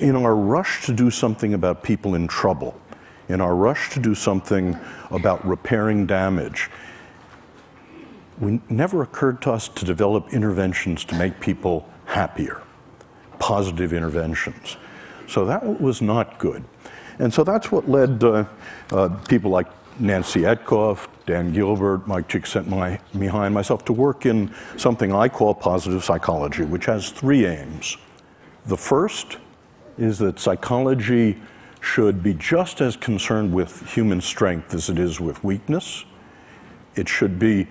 In our rush to do something about people in trouble, in our rush to do something about repairing damage, it never occurred to us to develop interventions to make people happier, positive interventions. So that was not good. And so that's what led people like Nancy Etcoff, Dan Gilbert, Mike Csikszentmihalyi, and myself to work in something I call positive psychology, which has three aims. The first is that psychology should be just as concerned with human strength as it is with weakness. It should be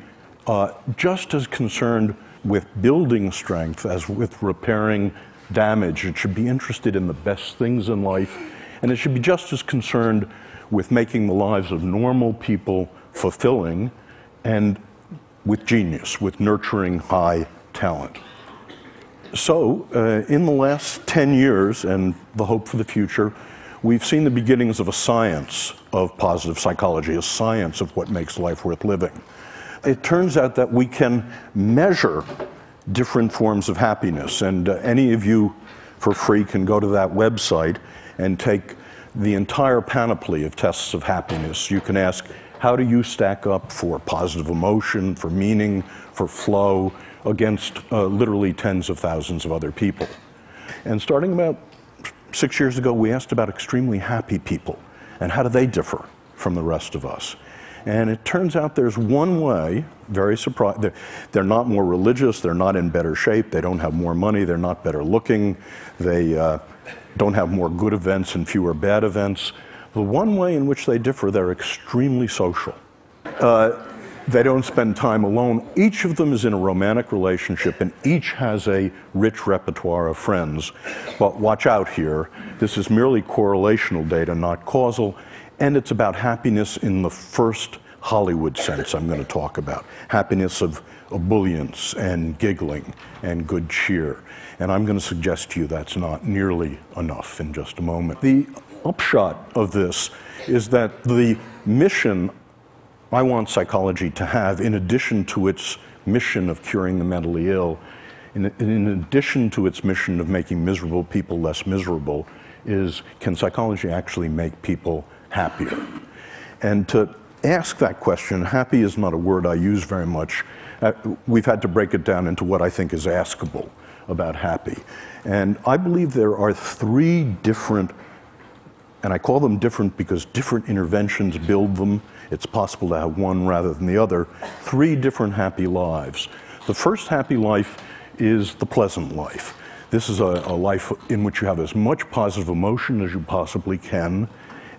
just as concerned with building strength as with repairing damage. It should be interested in the best things in life, and it should be just as concerned with making the lives of normal people fulfilling and with genius, with nurturing high talent. So, in the last 10 years, and the hope for the future, we've seen the beginnings of a science of positive psychology, a science of what makes life worth living. It turns out that we can measure different forms of happiness, and any of you for free can go to that website and take the entire panoply of tests of happiness. You can ask, how do you stack up for positive emotion, for meaning, for flow, against literally tens of thousands of other people. And starting about 6 years ago, we asked about extremely happy people, and how do they differ from the rest of us? And it turns out there's one way, very surprising, they're not more religious, they're not in better shape, they don't have more money, they're not better looking, they don't have more good events and fewer bad events. The one way in which they differ, they're extremely social. They don't spend time alone. Each of them is in a romantic relationship, and each has a rich repertoire of friends. But watch out here, this is merely correlational data, not causal, and it's about happiness in the first Hollywood sense I'm going to talk about. Happiness of ebullience and giggling and good cheer. And I'm going to suggest to you that's not nearly enough in just a moment. The upshot of this is that the mission I want psychology to have, in addition to its mission of curing the mentally ill, in addition to its mission of making miserable people less miserable, is, can psychology actually make people happier? And to ask that question, happy is not a word I use very much. We've had to break it down into what I think is askable about happy. And I believe there are three different, and I call them different because different interventions build them. It's possible to have one rather than the other. Three different happy lives. The first happy life is the pleasant life. This is a life in which you have as much positive emotion as you possibly can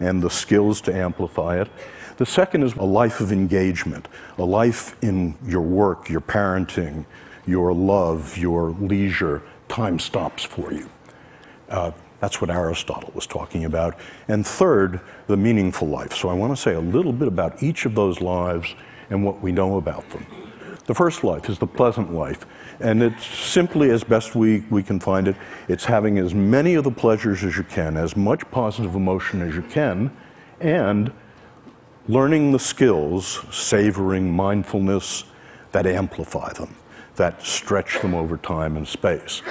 and the skills to amplify it. The second is a life of engagement, a life in your work, your parenting, your love, your leisure. Time stops for you. That's what Aristotle was talking about. And third, the meaningful life. So I want to say a little bit about each of those lives and what we know about them. The first life is the pleasant life. And it's simply, as best we can find it, it's having as many of the pleasures as you can, as much positive emotion as you can, and learning the skills, savoring mindfulness, that amplify them, that stretch them over time and space.